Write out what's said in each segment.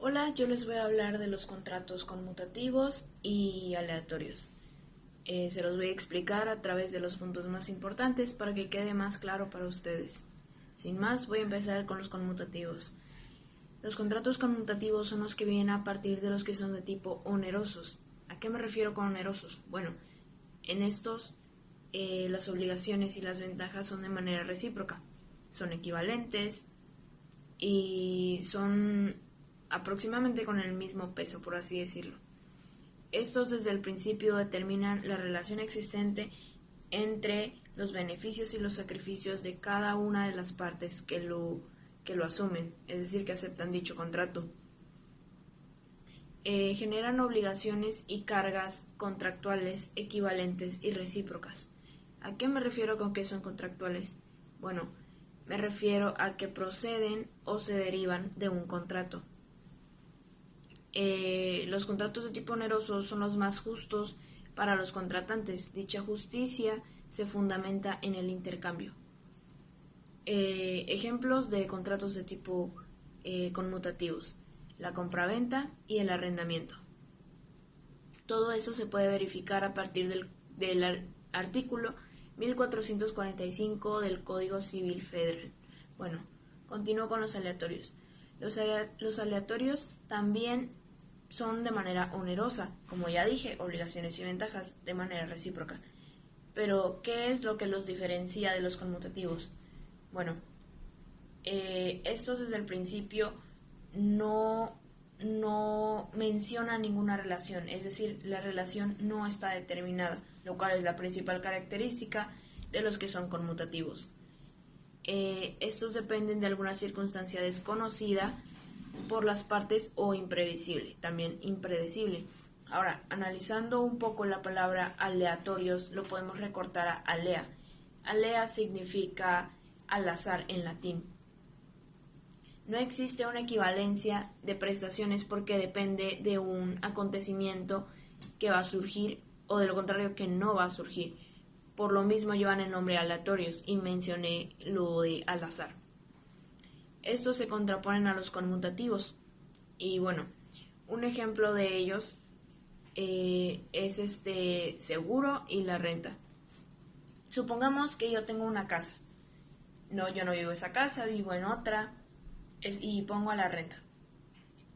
Hola, yo les voy a hablar de los contratos conmutativos y aleatorios. Se los voy a explicar a través de los puntos más importantes para que quede más claro para ustedes. Sin más, voy a empezar con los conmutativos. Los contratos conmutativos son los que vienen a partir de los que son de tipo onerosos. ¿A qué me refiero con onerosos? Bueno, en estos las obligaciones y las ventajas son de manera recíproca, son equivalentes y son aproximadamente con el mismo peso, por así decirlo. Estos desde el principio determinan la relación existente entre los beneficios y los sacrificios de cada una de las partes que lo asumen, es decir, que aceptan dicho contrato. Generan obligaciones y cargas contractuales equivalentes y recíprocas. ¿A qué me refiero con que son contractuales? Bueno, me refiero a que proceden o se derivan de un contrato. Los contratos de tipo oneroso son los más justos para los contratantes. Dicha justicia se fundamenta en el intercambio. Ejemplos de contratos de tipo conmutativos: la compraventa y el arrendamiento. Todo eso se puede verificar a partir del artículo 1445 del Código Civil Federal. Bueno, continúo con los aleatorios. Los aleatorios también son de manera onerosa, como ya dije, obligaciones y ventajas de manera recíproca. Pero, ¿qué es lo que los diferencia de los conmutativos? Bueno, estos desde el principio no menciona ninguna relación, es decir, la relación no está determinada, lo cual es la principal característica de los que son conmutativos. Estos dependen de alguna circunstancia desconocida por las partes o imprevisible, también impredecible. Ahora, analizando un poco la palabra aleatorios, lo podemos recortar a alea. Alea significa al azar en latín. No existe una equivalencia de prestaciones porque depende de un acontecimiento que va a surgir o de lo contrario que no va a surgir. Por lo mismo llevan el nombre aleatorios y mencioné lo de al azar. Estos se contraponen a los conmutativos y bueno, un ejemplo de ellos es seguro y la renta. Supongamos que yo tengo una casa. No, yo no vivo en esa casa, vivo en otra y pongo a la renta.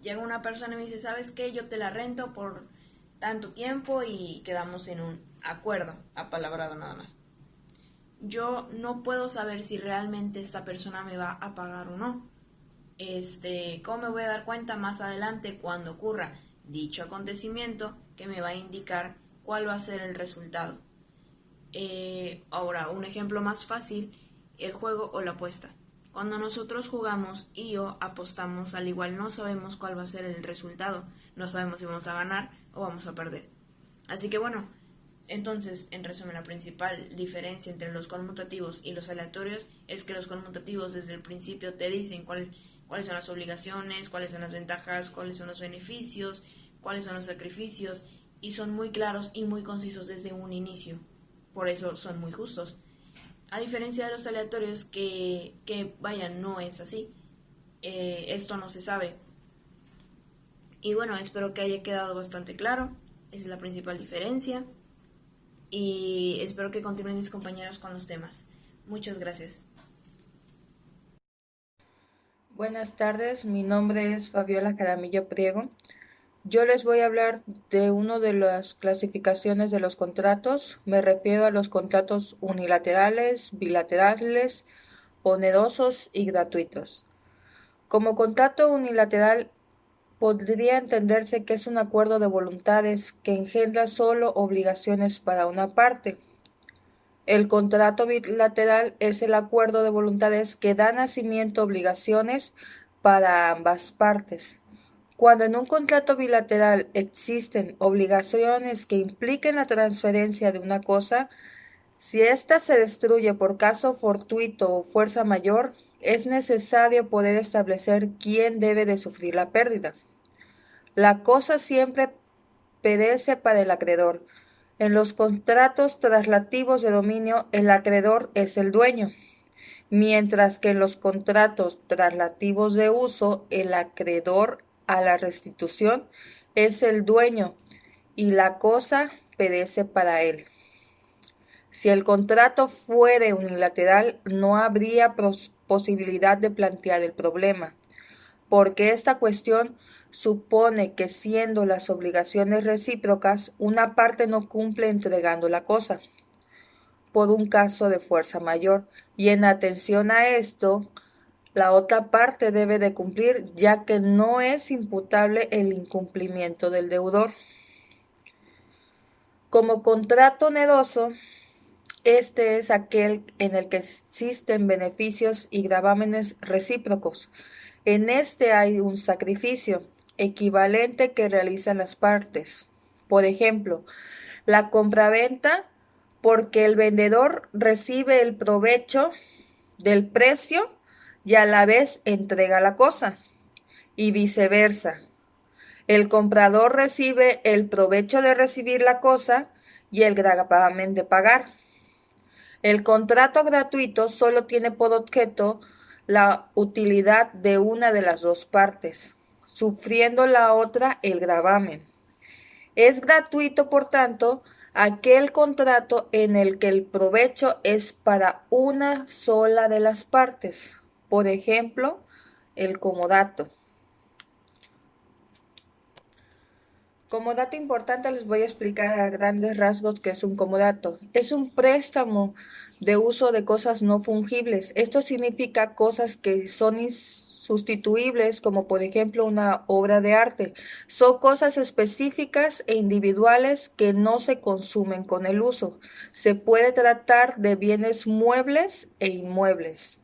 Llega una persona y me dice, ¿sabes qué? Yo te la rento por tanto tiempo y quedamos en un acuerdo, apalabrado nada más. Yo no puedo saber si realmente esta persona me va a pagar o no. ¿Cómo me voy a dar cuenta más adelante cuando ocurra dicho acontecimiento que me va a indicar cuál va a ser el resultado? Ahora, un ejemplo más fácil, el juego o la apuesta. Cuando nosotros jugamos y apostamos, al igual no sabemos cuál va a ser el resultado, no sabemos si vamos a ganar o vamos a perder. Así que bueno, entonces, en resumen, la principal diferencia entre los conmutativos y los aleatorios es que los conmutativos desde el principio te dicen cuáles son las obligaciones, cuáles son las ventajas, cuáles son los beneficios, cuáles son los sacrificios, y son muy claros y muy concisos desde un inicio. Por eso son muy justos. A diferencia de los aleatorios que no es así. Esto no se sabe. Y bueno, espero que haya quedado bastante claro. Esa es la principal diferencia. Y espero que continúen mis compañeros con los temas. Muchas gracias. Buenas tardes, mi nombre es Fabiola Jaramillo Priego. Yo les voy a hablar de una de las clasificaciones de los contratos. Me refiero a los contratos unilaterales, bilaterales, onerosos y gratuitos. Como contrato unilateral, podría entenderse que es un acuerdo de voluntades que engendra solo obligaciones para una parte. El contrato bilateral es el acuerdo de voluntades que da nacimiento a obligaciones para ambas partes. Cuando en un contrato bilateral existen obligaciones que impliquen la transferencia de una cosa, si ésta se destruye por caso fortuito o fuerza mayor, es necesario poder establecer quién debe de sufrir la pérdida. La cosa siempre perece para el acreedor. En los contratos traslativos de dominio, el acreedor es el dueño, mientras que en los contratos traslativos de uso, el acreedor a la restitución es el dueño y la cosa perece para él. Si el contrato fuere unilateral, no habría posibilidad de plantear el problema, porque esta cuestión supone que siendo las obligaciones recíprocas, una parte no cumple entregando la cosa, por un caso de fuerza mayor, y en atención a esto, la otra parte debe de cumplir, ya que no es imputable el incumplimiento del deudor. Como contrato oneroso, este es aquel en el que existen beneficios y gravámenes recíprocos. En este hay un sacrificio equivalente que realizan las partes. Por ejemplo, la compraventa, porque el vendedor recibe el provecho del precio y a la vez entrega la cosa, y viceversa. El comprador recibe el provecho de recibir la cosa y el gravamen de pagar. El contrato gratuito solo tiene por objeto la utilidad de una de las dos partes, sufriendo la otra el gravamen. Es gratuito, por tanto, aquel contrato en el que el provecho es para una sola de las partes, por ejemplo, el comodato. Como dato importante les voy a explicar a grandes rasgos qué es un comodato. Es un préstamo de uso de cosas no fungibles. Esto significa cosas que son insustituibles, como por ejemplo una obra de arte. Son cosas específicas e individuales que no se consumen con el uso. Se puede tratar de bienes muebles e inmuebles.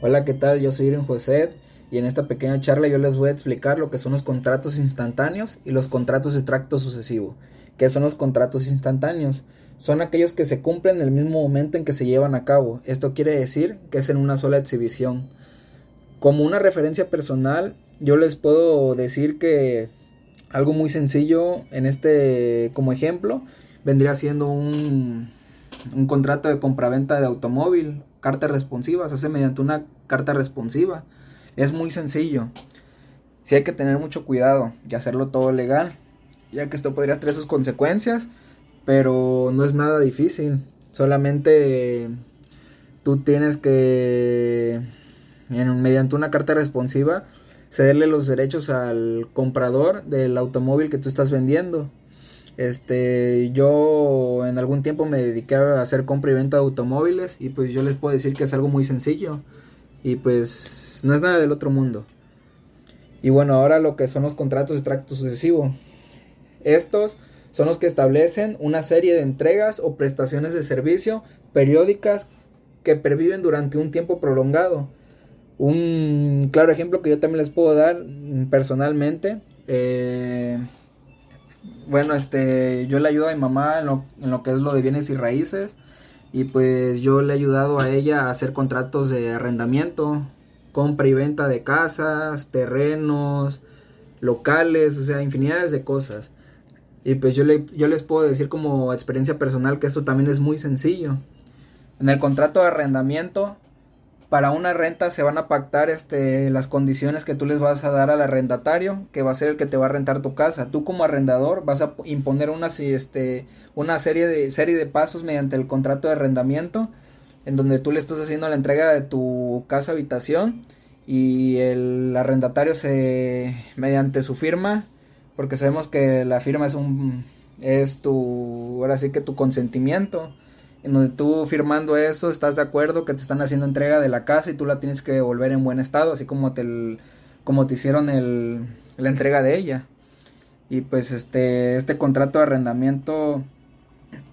Hola, ¿qué tal? Yo soy Irene José y en esta pequeña charla yo les voy a explicar lo que son los contratos instantáneos y los contratos de tracto sucesivo. ¿Qué son los contratos instantáneos? Son aquellos que se cumplen en el mismo momento en que se llevan a cabo. Esto quiere decir que es en una sola exhibición. Como una referencia personal, yo les puedo decir que algo muy sencillo como ejemplo, vendría siendo un contrato de compraventa de automóvil, carta responsiva, se hace mediante una carta responsiva. Es muy sencillo. Sí hay que tener mucho cuidado y hacerlo todo legal, ya que esto podría traer sus consecuencias, pero no es nada difícil. Solamente tú tienes que, mediante una carta responsiva, cederle los derechos al comprador del automóvil que tú estás vendiendo. Yo en algún tiempo me dediqué a hacer compra y venta de automóviles y pues yo les puedo decir que es algo muy sencillo y pues no es nada del otro mundo. Y bueno, ahora lo que son los contratos de tracto sucesivo. Estos son los que establecen una serie de entregas o prestaciones de servicio periódicas que perviven durante un tiempo prolongado. Un claro ejemplo que yo también les puedo dar personalmente, yo le ayudo a mi mamá en lo que es lo de bienes y raíces, y pues yo le he ayudado a ella a hacer contratos de arrendamiento, compra y venta de casas, terrenos, locales, o sea, infinidades de cosas. Y pues yo les puedo decir como experiencia personal que esto también es muy sencillo. En el contrato de arrendamiento, para una renta se van a pactar las condiciones que tú les vas a dar al arrendatario, que va a ser el que te va a rentar tu casa. Tú como arrendador vas a imponer una serie de pasos mediante el contrato de arrendamiento, en donde tú le estás haciendo la entrega de tu casa habitación y el arrendatario mediante su firma, porque sabemos que la firma ahora sí que tu consentimiento, en donde tú firmando eso estás de acuerdo que te están haciendo entrega de la casa y tú la tienes que devolver en buen estado, así como te hicieron la entrega de ella. Y pues este contrato de arrendamiento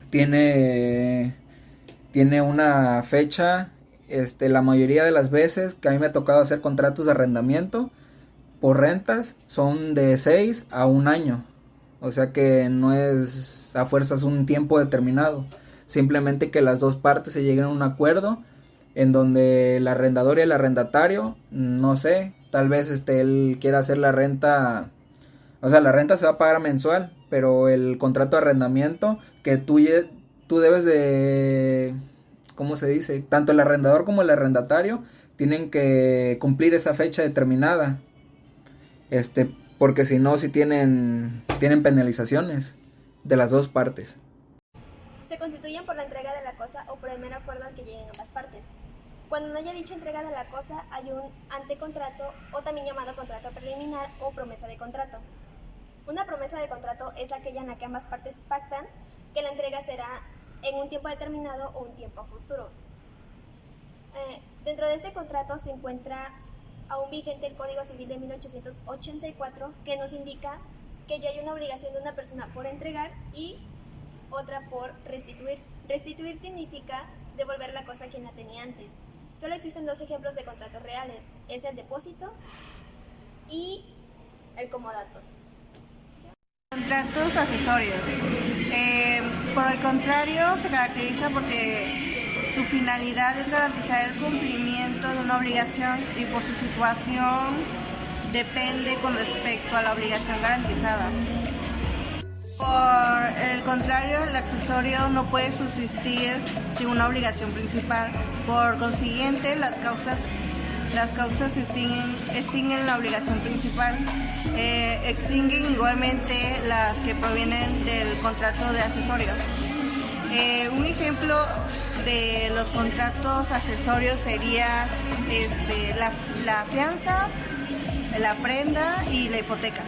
tiene una fecha. La mayoría de las veces que a mí me ha tocado hacer contratos de arrendamiento por rentas son de 6 a 1 año, o sea que no es a fuerzas un tiempo determinado, simplemente que las dos partes se lleguen a un acuerdo en donde el arrendador y el arrendatario, no sé, tal vez él quiera hacer la renta, o sea, la renta se va a pagar mensual, pero el contrato de arrendamiento que tú debes de, ¿cómo se dice? Tanto el arrendador como el arrendatario tienen que cumplir esa fecha determinada. porque si no, sí tienen penalizaciones de las dos partes. Se constituyen por la entrega de la cosa o por el mero acuerdo al que lleguen ambas partes. Cuando no haya dicha entrega de la cosa, hay un antecontrato o también llamado contrato preliminar o promesa de contrato. Una promesa de contrato es aquella en la que ambas partes pactan que la entrega será en un tiempo determinado o un tiempo futuro. Dentro de este contrato se encuentra aún vigente el Código Civil de 1884, que nos indica que ya hay una obligación de una persona por entregar y otra por restituir. Restituir significa devolver la cosa a quien la tenía antes. Solo existen dos ejemplos de contratos reales, es el depósito y el comodato. Contratos accesorios. Por el contrario, se caracteriza porque su finalidad es garantizar el cumplimiento de una obligación y por su situación depende con respecto a la obligación garantizada. Por el contrario, el accesorio no puede subsistir sin una obligación principal. Por consiguiente, las causas extinguen la obligación principal. Extinguen igualmente las que provienen del contrato de accesorio. Un ejemplo de los contratos accesorios sería la fianza, la prenda y la hipoteca.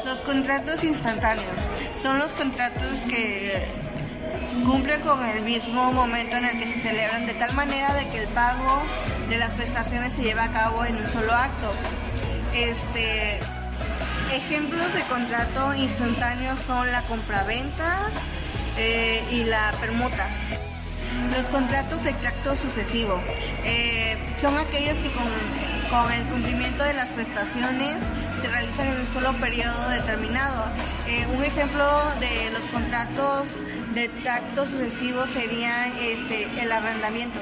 Los contratos instantáneos son los contratos que cumplen con el mismo momento en el que se celebran, de tal manera de que el pago de las prestaciones se lleva a cabo en un solo acto. Ejemplos de contrato instantáneo son la compraventa y la permuta. Los contratos de tracto sucesivo son aquellos que con el cumplimiento de las prestaciones se realizan en un solo periodo determinado. Un ejemplo de los contratos de tracto sucesivo sería el arrendamiento.